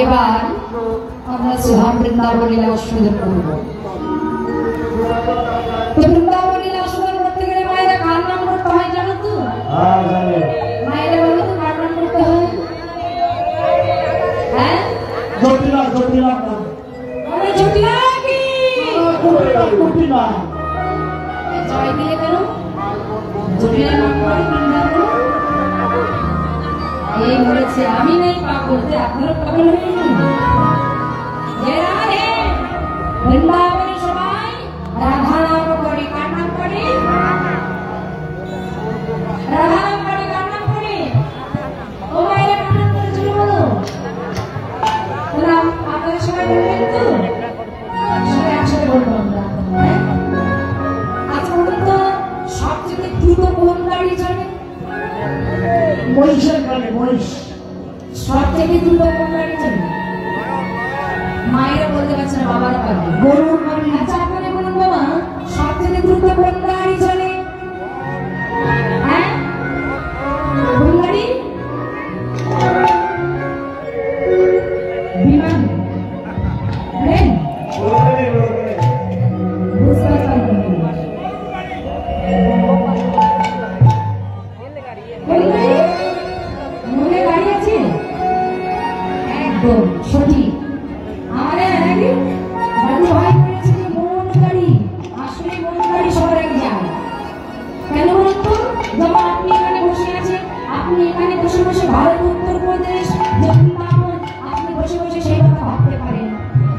এবার আমরা সুহাম বৃন্দাবন লীলা আস্বাদন করব। বৃন্দাবন লীলা আস্বাদন করতে গেলে মায়েরা কার নাম করতে হয় জানো তো? মায়েরা বলো তো কার নাম করতে হয়? হ্যাঁ, জটিলা জটিলা আরে জটিলা কি জটিলা জয় দিলে কেন? জটিলা নাম করে বৃন্দাবন এই বলেছে আমি নাই পাগল, আপনারা পাগল হয়ে গেলেন। বৃন্দাবনে সবাই রাধা নাম করে, কার নাম করে? রাধা নাম করে, কার নাম করে? ও মায়েরা কার নাম করে চলো বলো। আপনারা সবাই বলবেন তো? সবাই একসাথে বলবো আমরা। আচ্ছা বলুন তো সবচেয়ে দ্রুত কোন গাড়ি চলে? মহিষের গাড়ি, মহিষ। সবচেয়ে দ্রুত কোন গাড়ি চলে? মায়েরা বলতে পারছে না, বাবারা পারবে। গরুর গাড়ি। আচ্ছা আপনারা বলুন বাবা, সবচেয়ে দ্রুত কোন গাড়ি চলে? হ্যাঁ, কোন গাড়ি? বিমান, প্লেন, বুঝতে পারবেন মনে গাড়ি আছে? একদম সঠিক। আমাদের বাড়ি ভাই বলেছে যে মন গাড়ি, আসলে মন গাড়ি সবার আগে যায়। কেন বলুন তো? যেমন আপনি এখানে বসে আছেন, আপনি এখানে বসে বসে ভারত উত্তরপ্রদেশ যে বৃন্দাবন, আপনি বসে বসে সেই কথা ভাবতে পারেন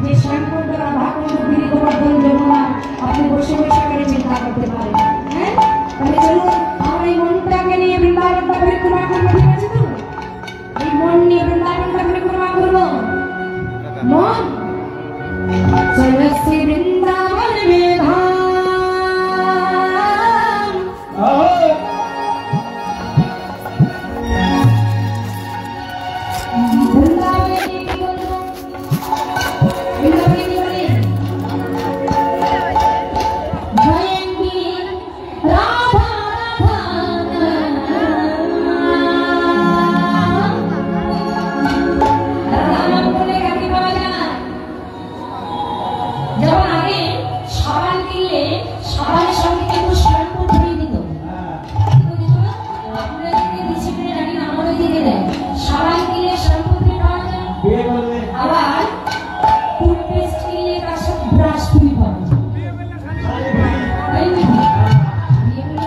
যে শ্যামকুণ্ড রাধাকুণ্ড গিরি গোবর্ধন যমুনা, আপনি বসে বসে এখানে চিন্তা করতে পারেন। হ্যাঁ, তাহলে চলুন আমরা এই মনটাকে নিয়ে বৃন্দাবনটা পরিক্রমা করবো, ঠিক আছে তো? এই মন নিয়ে বৃন্দাবনটা পরিক্রমা করবো। মন सर्वस्य वृंदावन में धाम, वृंदावन की बोलो, वृंदावन की बोले जयंती राधा राधा नाम बोले गाती बाबा। যেমন আগে সাবান কিনলে সাবানের সঙ্গে কিন্তু শ্যাম্পু ধরিয়ে দিত, আপনারা যদি ডিসিপ্লিন রাখি না আমাদের দিকে দেয়, সাবান কিনলে শ্যাম্পু দিয়ে পাওয়া যায়, আবার টুথপেস্ট কিনলে তার সাথে ব্রাশ ফ্রি পাওয়া যায়, তাই নাকি? এগুলো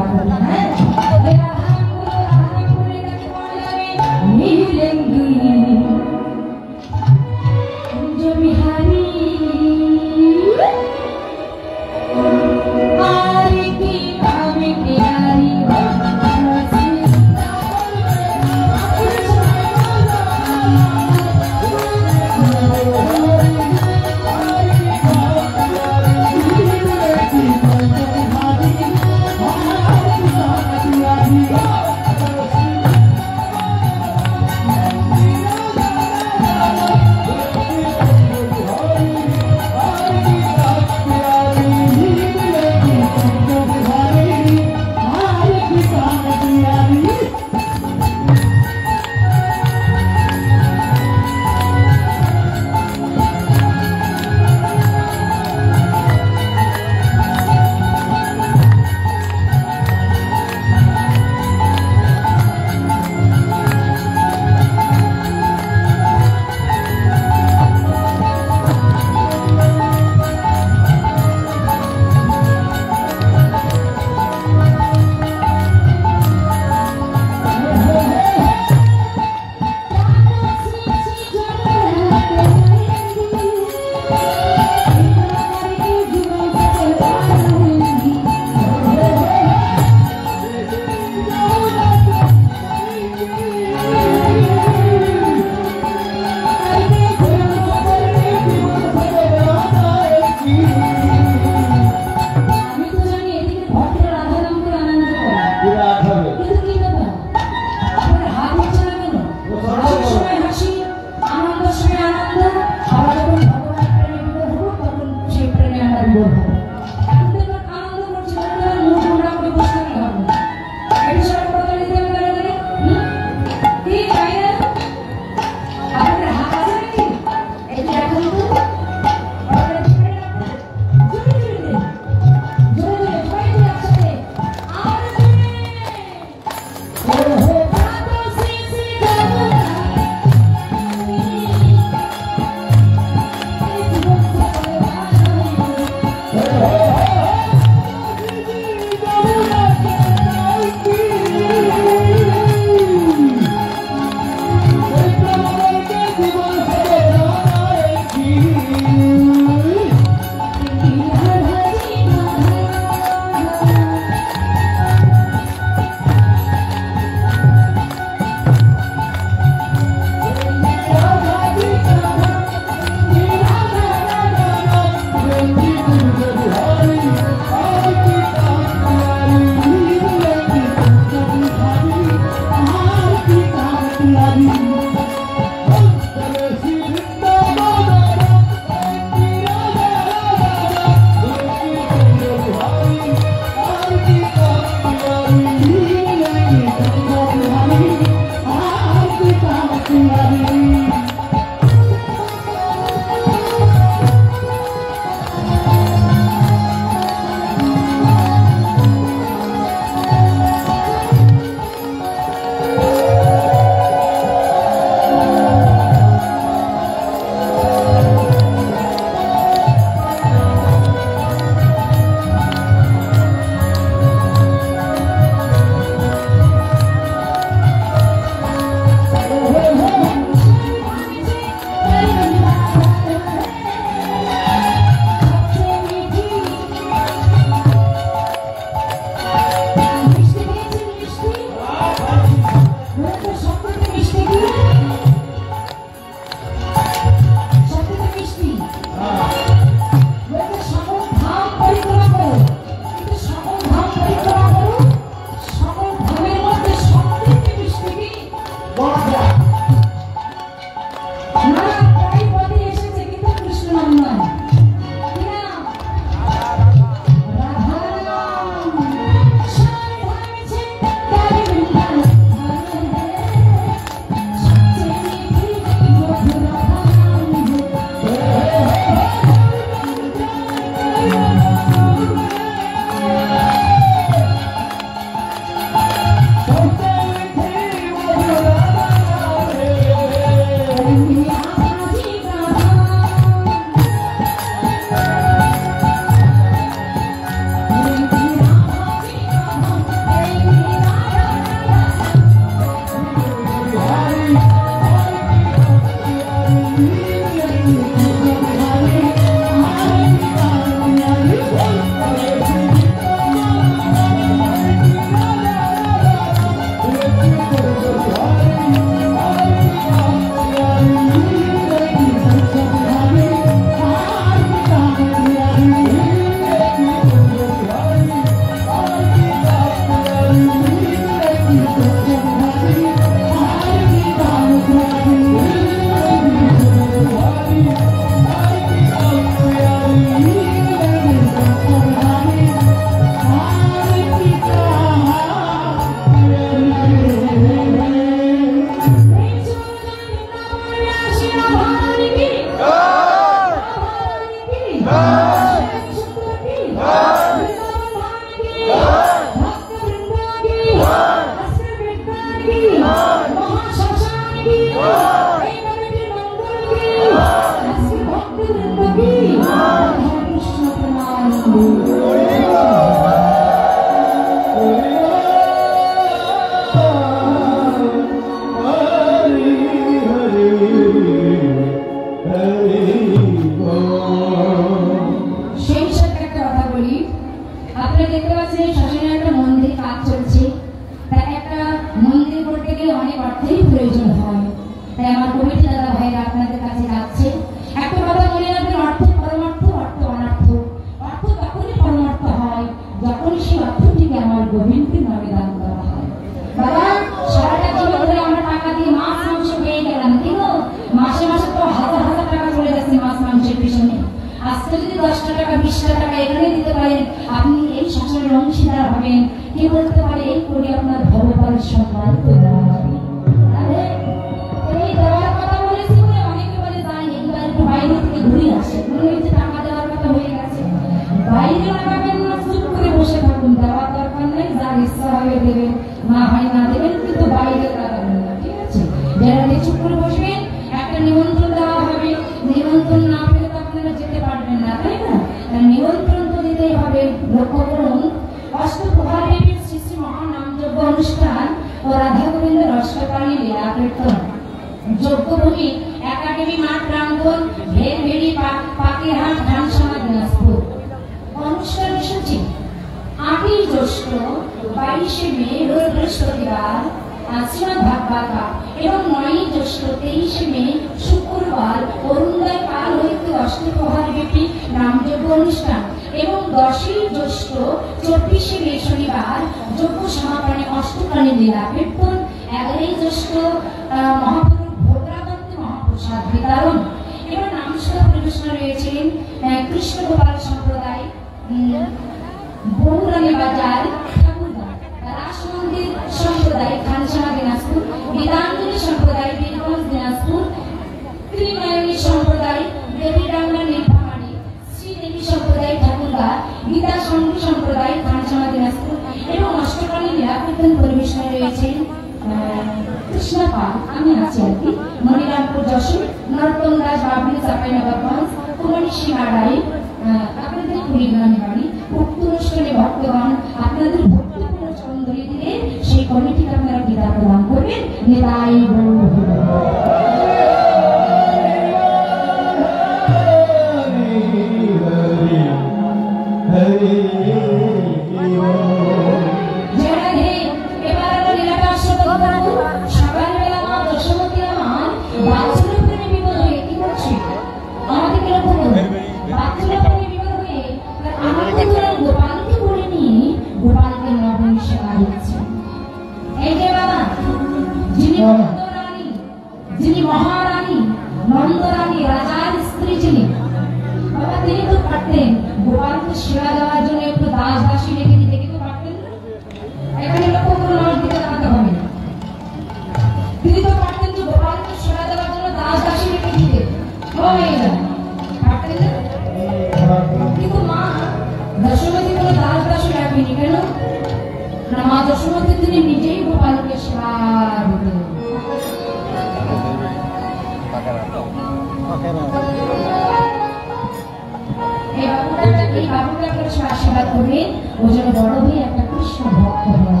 এই বাবুটা আশীর্বাদ করবেন ও যেন বড় হয়ে একটা কৃষ্ণ ভক্ত হয়।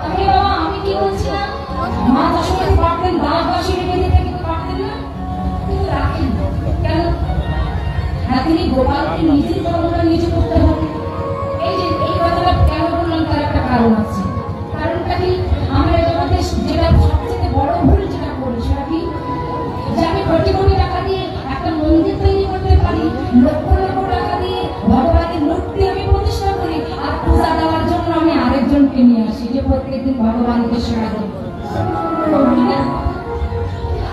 আমি বাবা আমি কি বলছিলাম মা যশোদা পারতেন দাঁত বাসি রেখে দিতে কিন্তু পারতেন না, কিন্তু রাখেন কেন? হ্যাঁ তিনি গোপালকে নিজের কর্মটা নিজে করতে হবে। এই যে এই কথাটা কেন বললাম তার একটা কারণ আছে। কারণটা কি আমরা জগতে যেটা সবচেয়ে বড় ভুল যেটা করি সেটা কি যে আমি কোটি কোটি টাকা দিয়ে একটা মন্দির তৈরি করতে পারি, লক্ষ লক্ষ টাকা দিয়ে ভগবানের মূর্তি আমি প্রতিষ্ঠা করি, আর পূজা দেওয়ার জন্য আমি আরেকজনকে নিয়ে আসি যে প্রত্যেকদিন ভগবানকে সেবা করবে।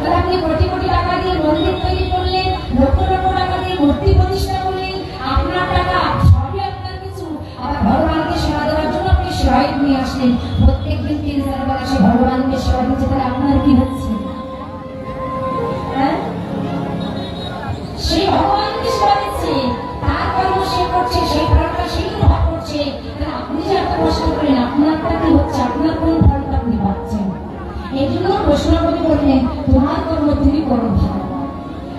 তাহলে আপনি কোটি কোটি টাকা দিয়ে মন্দির তৈরি করলেন, লক্ষ লক্ষ টাকা দিয়ে মূর্তি প্রতিষ্ঠা করলেন, আপনার টাকা সবই আপনার কিছু, আবার ভগবানকে সেবা দেওয়ার জন্য আপনি সেবাই নিয়ে আসলেন, প্রত্যেকদিন 3-4 বেলা সে ভগবানকে সেবা দিচ্ছে, তাহলে আপনার কি হচ্ছে? সেই ভগবানকে সেবা দিচ্ছে, তার কর্ম সে করছে, সেই ফলটা সেই ভোগ করছে, তাহলে আপনি যে এত কষ্ট করেন আপনারটা কি হচ্ছে? আপনার কোন ফলটা আপনি পাচ্ছেন? এই জন্য বৈষ্ণবী বললেন তোমার কর্ম তুমি করো ভালো,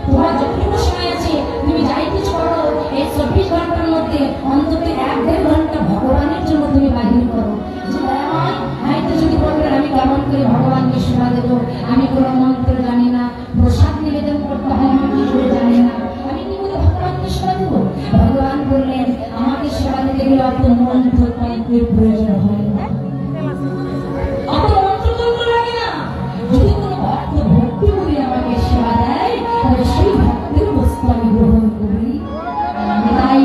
তোমার যতটুকু সময় আছে তুমি যাই কিছু করো এই 24 ঘন্টার মধ্যে অন্তত 1-1.5 ঘন্টা ভগবানের জন্য তুমি বাহির করো। যে হয়তো যদি বলবেন আমি কেমন করে ভগবানকে সেবা দেবো, আমি কোনো মন্ত্র জানি না, প্রসাদ নিবেদন করতে হয় আমি কি করে জানি না, আমি কি করে ভগবানকে সেবা দেবো? ভগবান বললেন আমাকে সেবা দিতে গেলে অত মন্ত্র তন্ত্রের প্রয়োজন হয় না, অত মন্ত্রতন্ত্র লাগে না। যদি কোনো ভক্ত ভক্তি করে আমাকে সেবা দেয় তাহলে সেই ভক্তের বস্তু আমি গ্রহণ করি। তাই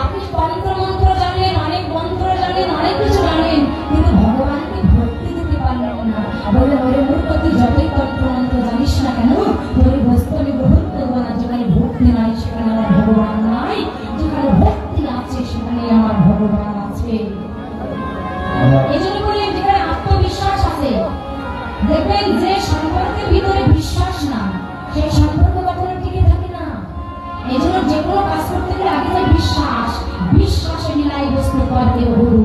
আপনি তন্ত্র মন্ত্র জানেন, অনেক মন্ত্র জানেন, অনেক কিছু জানেন, কিন্তু ভগবানকে ভক্তি দিতে পারলেন না। বলে ওরে মূর্খ তুই যতই তন্ত্র মন্ত্র জানিস না কেন তোর বস্তু আমি গ্রহণ করবো না। যেখানে ভক্তি নাই সেখানে আমার ভগবান নাই, যেখানে ভক্তি আছে সেখানে আমার ভগবান আছে। এই জন্য বললেন যেখানে আত্মবিশ্বাস আছে, দেখবেন যে সম্পর্কের ভিতরে বিশ্বাস না সেই সম্পর্ক কখনো টিকে থাকে না। এই জন্য যে কোনো কাজ করতে গেলে আগে যে বিশ্বাস, বিশ্বাসে মিলাই বস্তু করতে হরু।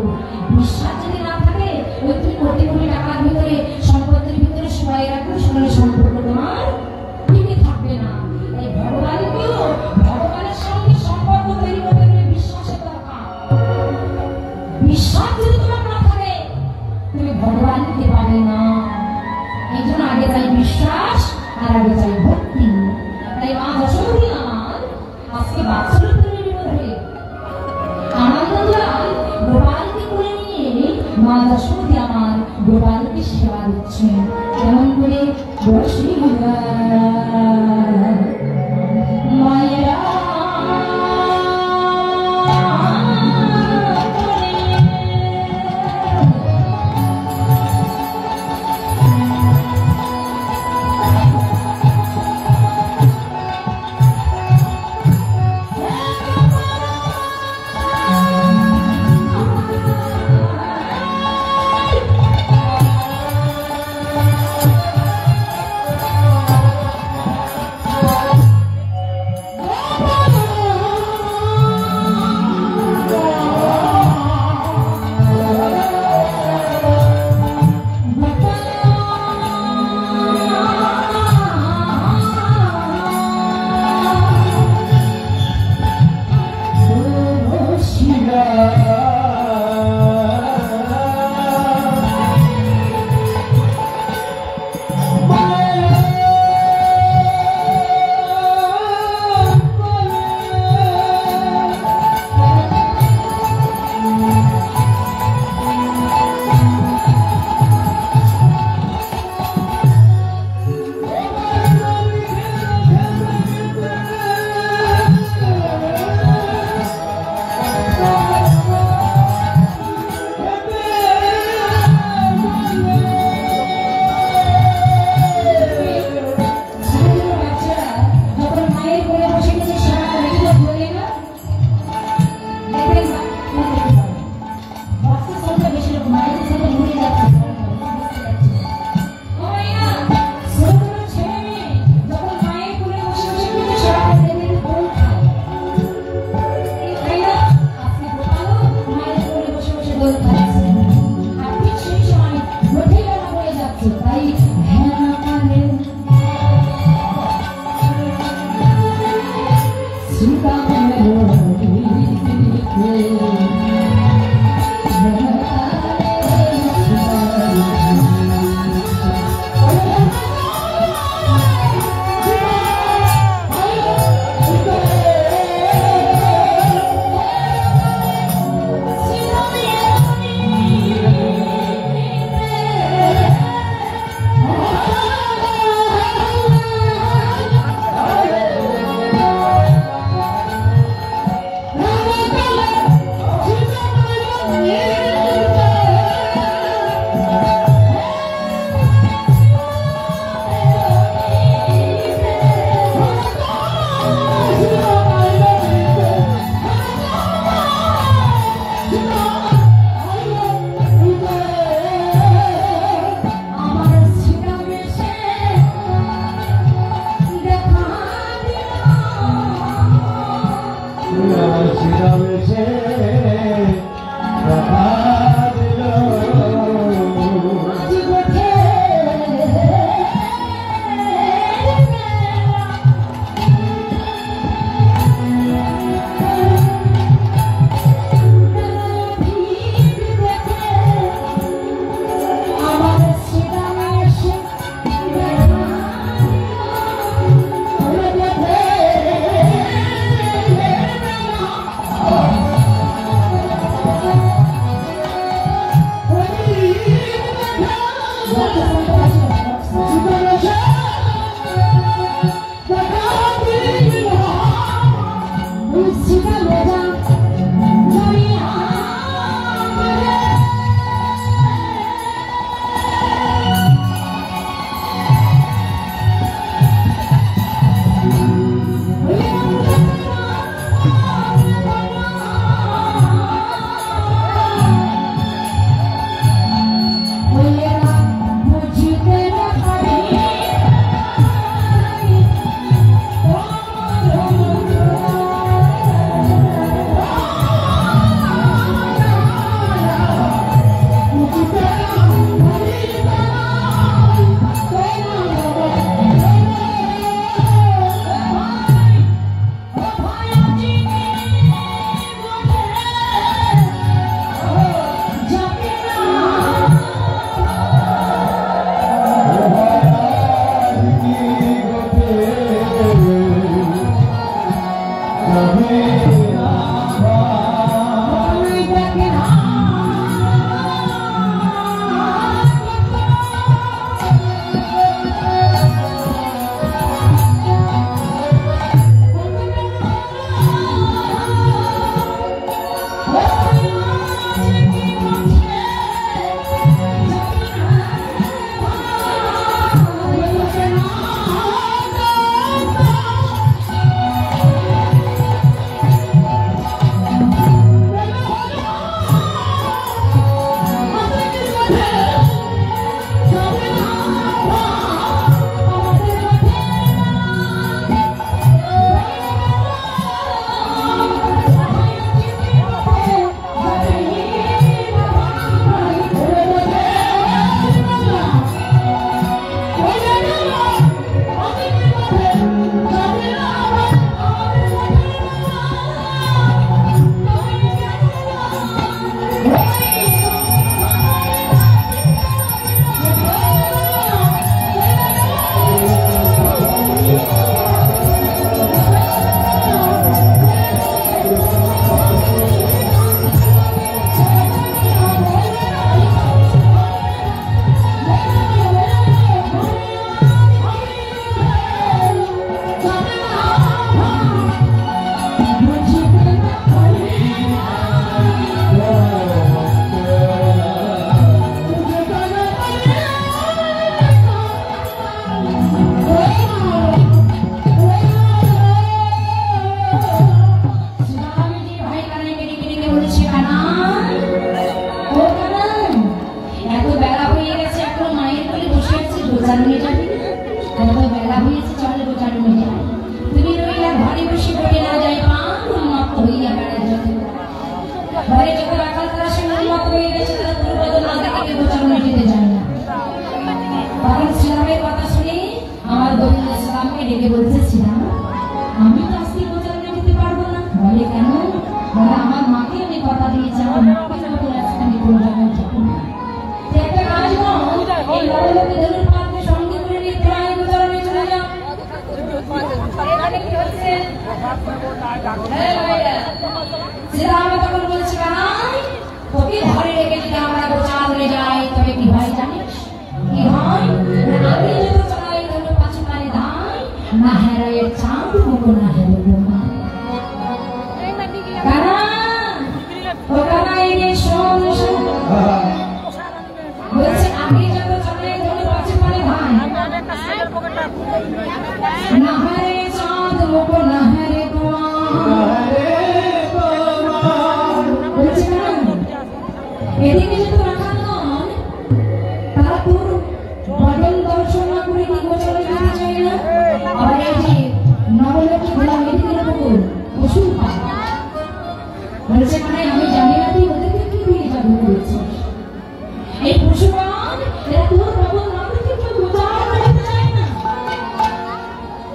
বিশ্বাস যদি না থাকে ওই তুমি কোটি কোটি টাকার ভিতরে সম্পত্তির ভিতরে সবাই রাখবে, সেখানে সম্পর্ক তোমার টিকে থাকবে না। এই ভগবানকেও ভগবানের সঙ্গে সম্পর্ক তৈরি করতে গেলে বিশ্বাসের দরকার। বিশ্বাস যদি তোমার না থাকে তুমি ভগবানকে পাবে না। এই জন্য আগে চাই বিশ্বাস আর আগে চাই ভক্তি। তাই মা যশোদী আমার আজকে বাৎসল্য প্রেমের বিপদে আনন্দলাল গোপালকে কোলে নিয়ে মা যশোদী আমার গোপালকে সেবা দিচ্ছেন। কেমন করে মায়েরা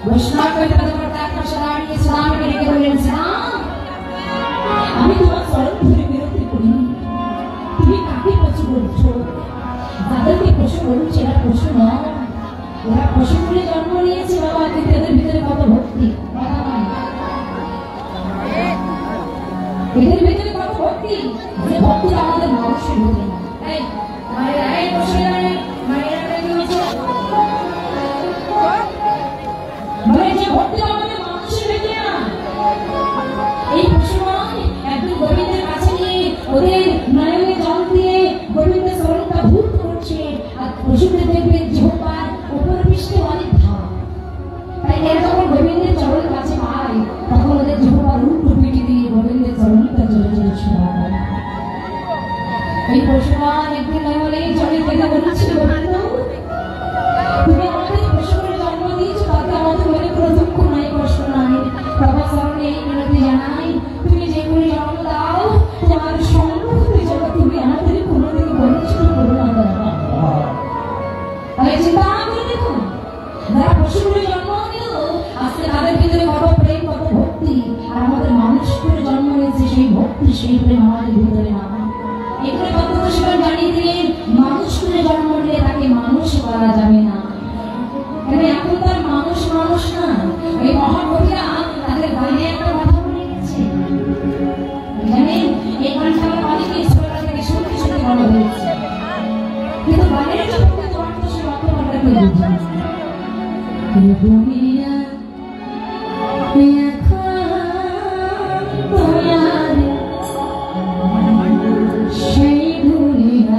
বৈষ্ণব কবিতা তোমার তার পাশে দাঁড়িয়ে শ্রীরামকে ডেকে বললেন, শ্রীরাম, আমি তোমার চরণ ধরে বিরতি করি, তুমি কাকে পশু বলছো? যাদেরকে পশু বলছি এরা পশু নয়, এরা পশু বলে জন্ম নিয়েছে বাবা, কিন্তু এদের ভিতরে কত ভক্তি, কথা নয়। এদের ভিতরে কত ভক্তি, যে ভক্তি আমাদের মানুষের ভিতরে না। এই মায়েরা, এই বসে দাঁড়িয়ে মায়েরা কি হয়েছে? মানে যে ভক্তি আমাদের মানুষের ভিতরে না, এই পশুমান একদিন গোবিন্দের কাছে নিয়ে ওদের নয়নে জল দিয়ে গোবিন্দের স্মরণটা ভূত করছে, আর পশুদের দেখবে জিহ্বার উপর পৃষ্ঠে অনেক ধার। তাই এরা যখন গোবিন্দের চরণ কাছে পায় তখন ওদের জিহ্বার উল্টো পিটি দিয়ে গোবিন্দের চরণটা জোরে জোরে ছোঁয়া করে। এই পশুমান একদিন নয়নে জলে কেঁদে বলেছিল, গোবিন্দ তুমি আমাদের পশুদের জন্ম দিয়েছো, তাতে আমাদের মনে কোনো দুঃখ নাই, কষ্ট নাই। বাবা চরণে এই মিনতি জানাই, তুমি যেগুলি জন্ম দাও তোমার সম্মুখে যেন তুমি আমাদের কোনোদিন বঞ্চিত করো না বাবা। তাই চিন্তা করে দেখুন, যারা পশুগুলি জন্ম দিল আজকে তাদের ভিতরে কত প্রেম, কত ভক্তি, আর আমাদের মানুষ করে জন্ম নিয়েছে সেই ভক্তি, সেই প্রেম আমাদের ভিতরে না। এগুলো কত সেটা জানিয়ে দিলেন, মানুষ করে জন্ম নিলে তাকে মানুষ করা যাবে না। এখন তার মানুষ মানুষ না, এই মহাকবিরা তাদের গানে একটা কথা বলে গেছে, জানেন এই গানটা অনেকে ছোটবেলা থেকে শুনতে শুনতে বড় হয়েছে, কিন্তু গানের যে প্রকৃত অর্থ সে অর্থটা কেউ বুঝে না। দুনিয়া সেই দুনিয়া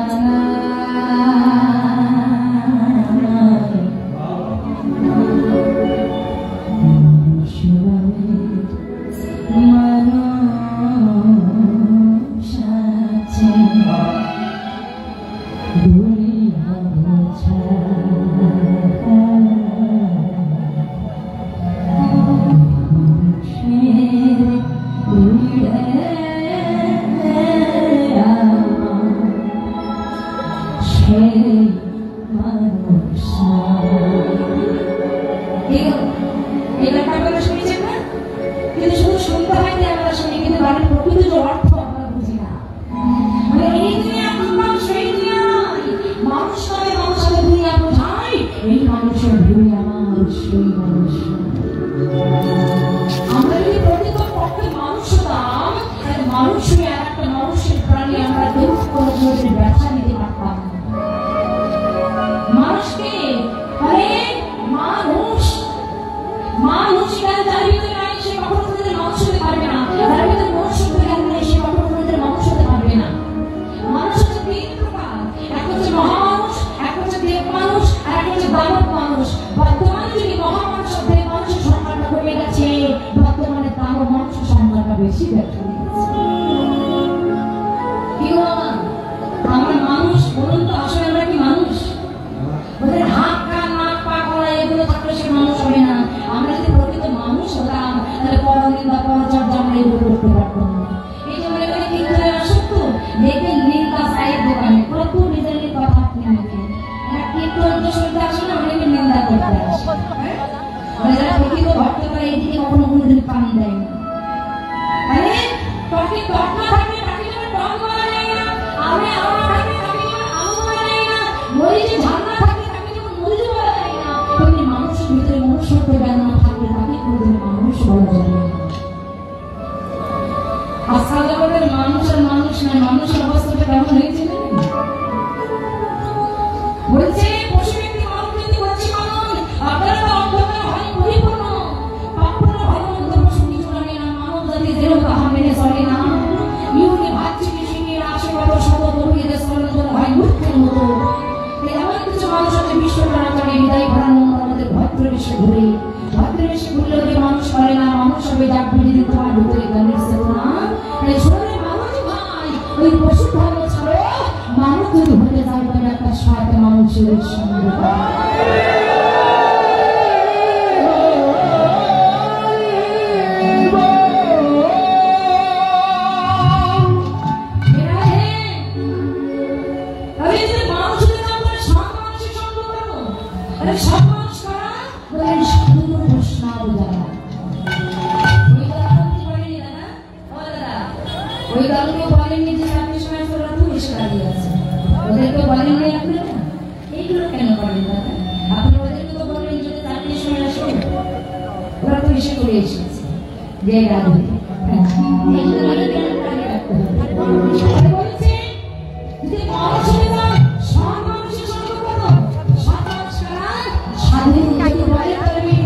সব মানুষ করা বলেন সাধু সব জানা। ওই দলকে বলেনি দাদা, ও দাদা, ওই দলকে বলেনি যে চাকরির সময় ওরা পুলিশে দাঁড়িয়ে আছে, ওদেরকে বলেনি আপনারা এইগুলো কেন করেন দাদা? আপনি ওদেরকে তো বললেন যদি চাকরির সময় আসো, ওরা তো এসে করে এসেছে যে রাধু এইগুলো বলে কেন দাঁড়িয়ে রাখতে হবে? বলছে যদি মানুষের নাম সব মানুষের সঙ্গে করো, সব মানুষ কারা স্বাধীন যদি বলে তবে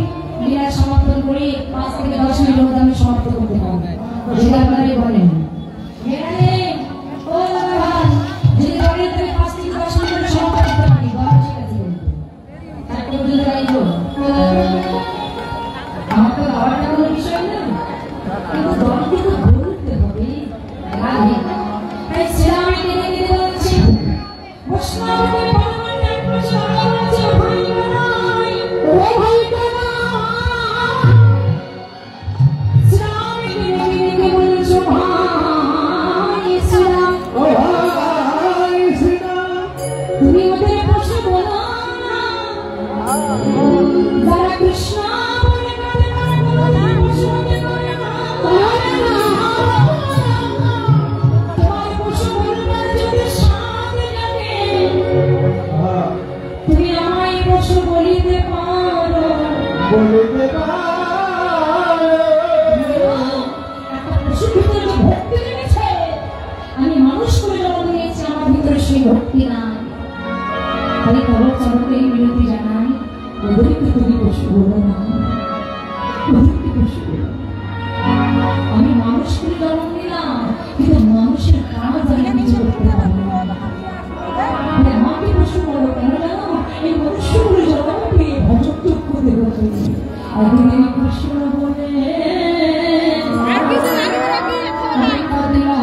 মেয়েরা সমর্থন করে 5 থেকে 10 মিনিট আমি সমাপ্ত করতে পারবো, সেটা আপনারাই বলেন। এখানে ও দাদা ভাই যদি বলে তবে 5 থেকে 10 মিনিট সমাপ্ত করতে পারি, বলো ঠিক আছে কিন্তু তারপর যদি গাইবো আমার তো গাওয়াটা কোনো বিষয় না, কিন্তু দলকে তো বলতে হবে রাধে। তাই শ্রীরামকে ডেকে ডেকে বলছে বৈষ্ণবদের ভগবান কৃষ্ণ বলছে ভাই নাই ও ভাই শ্রীরামকে ডেকে ডেকে বলছে ভাই শ্রীরাম ও ভাই শ্রীরাম, তুমি ওদের বসে বলো না যারা কৃষ্ণ বলে কাঁদে তারা বলো না বৈষ্ণবদের বলে না তোমার বসে বলবার যদি সাথে লাগে তুমি আমায় বসে বলিতে পারো বলিতে পারো। একটা পশুর ভিতরে যে ভক্তি লেগেছে, আমি মানুষ করে জন্ম নিয়েছি, আমার ভিতরে সেই ভক্তি নাই। তাই তবে চরণকে এই বিনতি জানাই, ওদেরকে তুমি পশু বলো না, ওদেরকে পশু বলো। আমি মানুষ করে জন্ম নিলাম, কিন্তু মানুষের কাজ আমি কিছু করতে পারি না। আমাকে পশু বলো কেন জানো? এই মনুষ্যগুলো জন্মকে অযোগ্য দেবো তুমি। আগে কৃষ্ণ বলে আমি কাঁদলাম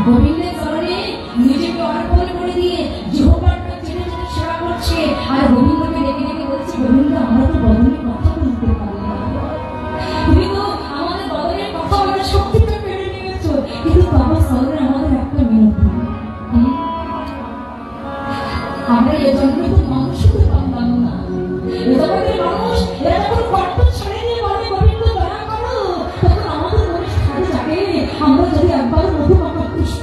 গোবিন্দের চরণে নিজেকে অর্পণ করে দিয়ে জিহ্বাটা চেটে চেটে সেবা করছে, আর গোবিন্দকে ডেকে ডেকে বলছে গোবিন্দ আমরা তো বদনের কথা বলতে পারি না, তুমি তো আমাদের বদনের কথা বলার শক্তিটা পেরে নিয়েছো, কিন্তু আমার চরণে আমাদের একটা মিনতি, আমরা এ জন্মে তো মানুষ হতে পারলাম না, এ জগতের মানুষ এরা যখন কর্ত ছেড়ে দিয়ে বলে গোবিন্দ দয়া করো, তখন আমাদের মনে সাথে জাগে আমরা যদি একবার মধুমাখা কৃষ্ণ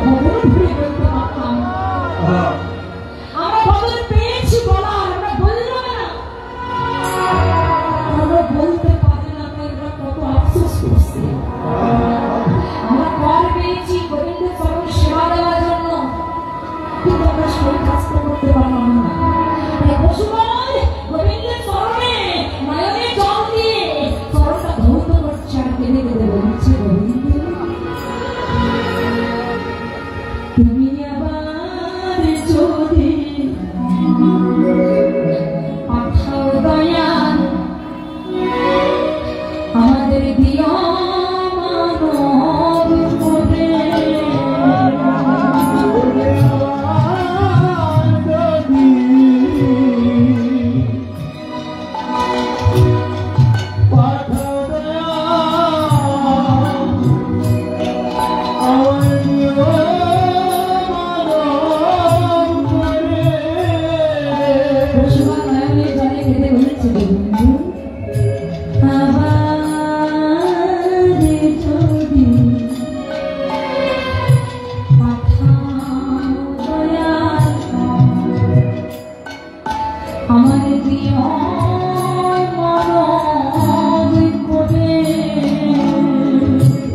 ভগবান ঘুরে বলতে পারতাম, আমরা ভগবান পেয়েছি বলার, আমরা বললাম না, আমরা বলতে পারি না, তাই আমরা কত আফসোস করছি। আমরা কর পেয়েছি গোবিন্দের চরণ সেবা দেওয়ার জন্য, কিন্তু আমরা সেই কাজটা করতে পারলাম না। তাই পশুপাল গোবিন্দের চরণে নয়নে জল দিয়ে চরণটা ধৌত করছে আর কেঁদে কেঁদে বলছে গোবিন্দ তুমি আবার যদি পাঠাও দয়াল আমাদের দিও মানব করে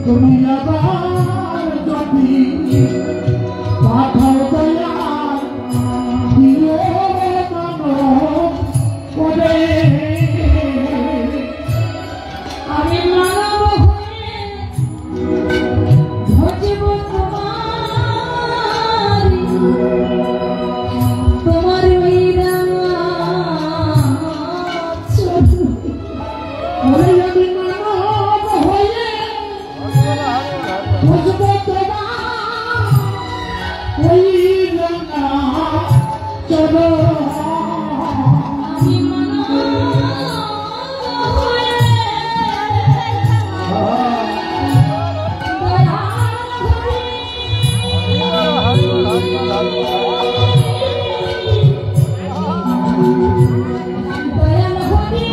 তুমি আবার যদি পাঠাও দয়া দিও মানব করে আমি মানব হয়ে ভজিব তোমার ওই রাঙা চোখ ওরে যদি মানব হয়ে বুঝবো তোমার ওই রাঙা চলো আমি মানব হয়ে দয়াল হরি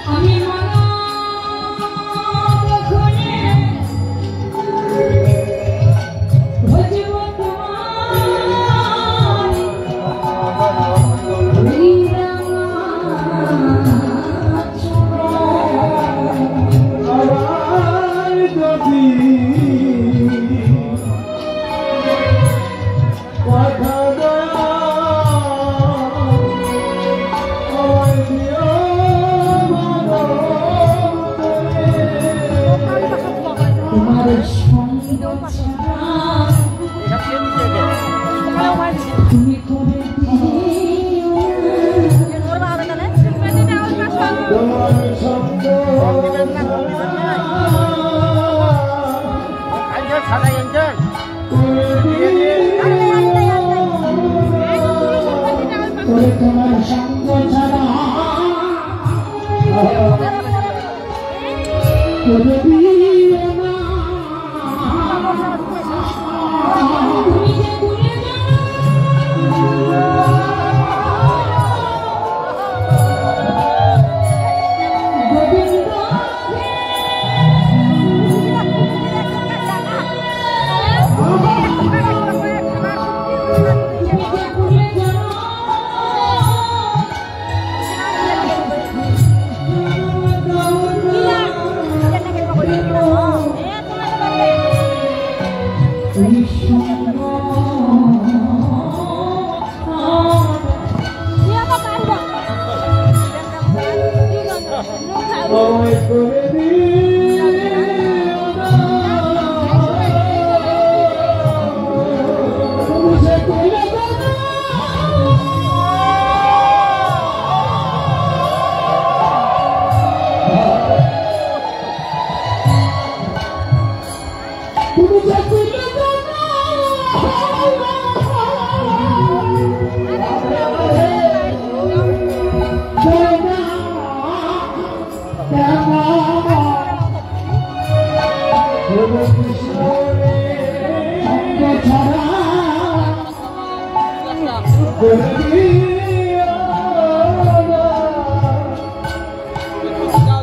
আমি মানব হয়ে ভজিব তোমার ওই রাঙা চোখ। আবার যদি কথা দয়া আমায় দিও মানব করে তোমার সঙ্গ ছাড়া তুমি করে দিও তোমার শব্দ তোমার সঙ্গ ছাড়া করে দিও না তুমি যে ভুলে যাও গোবিন্দ তুমি যে ভুলে যাও তুমি সঙ্গ আমায় করে দিও না তুমি যে কইলে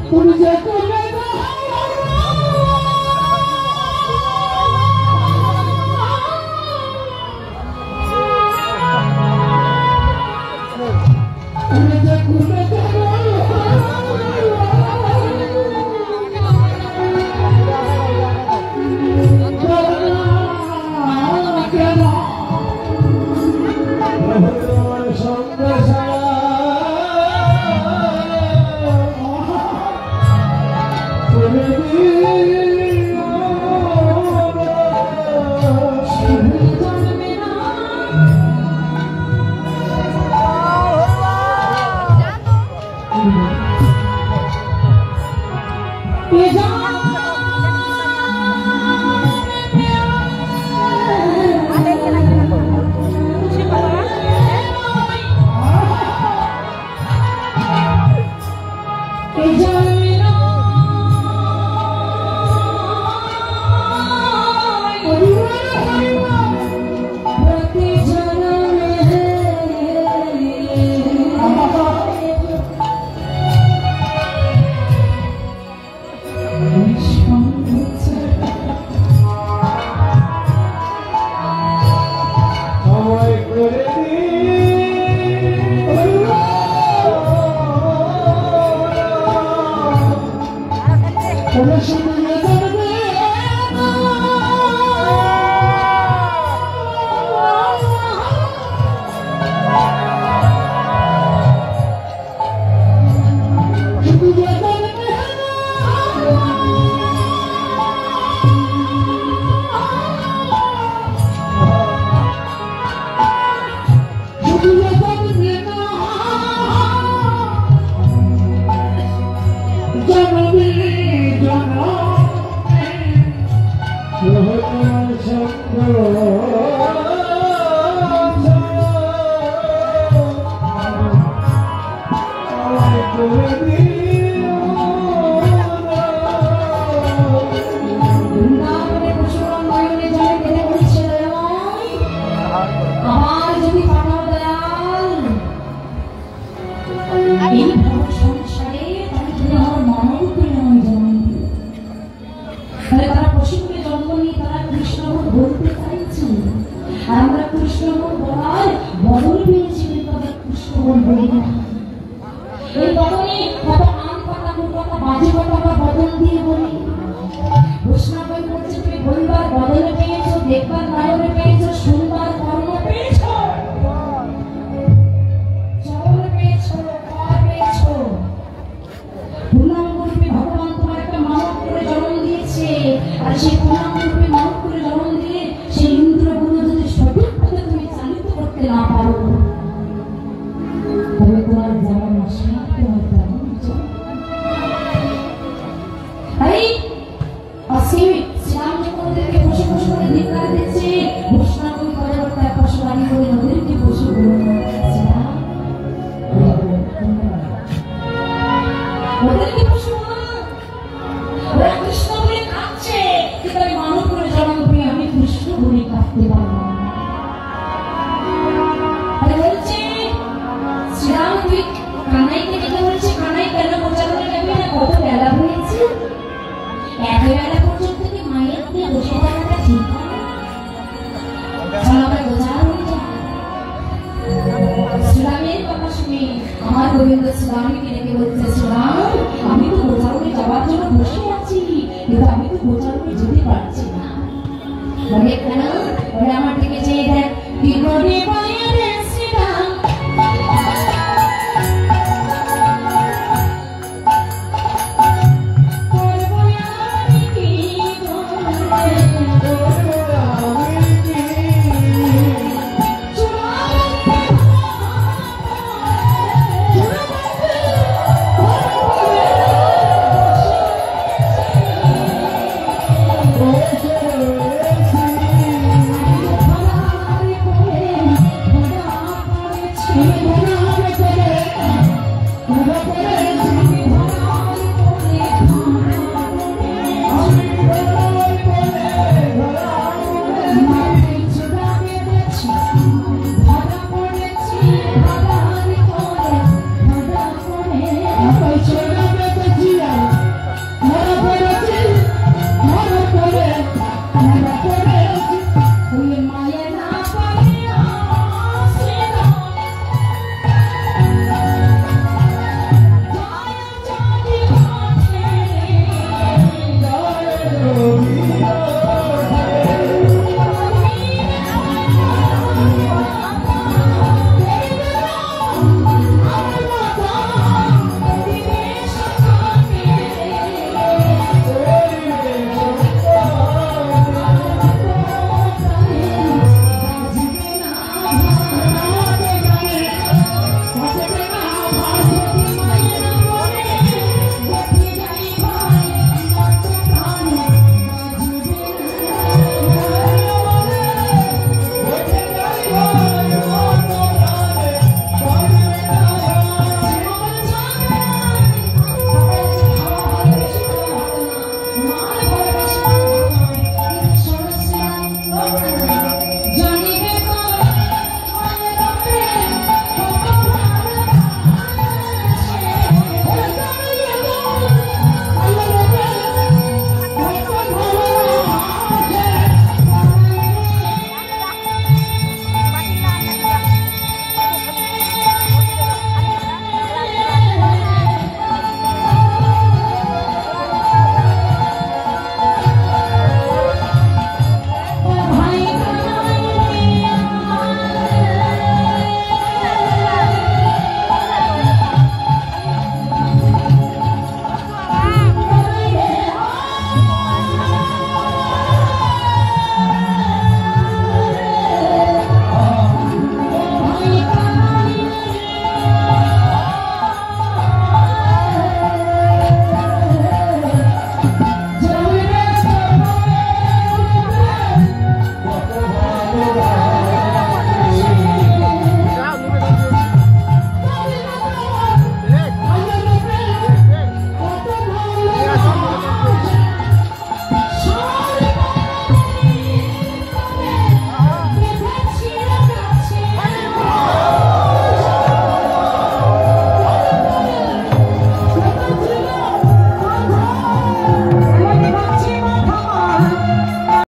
তুমি যে কইলে সঙ্গ Thank you.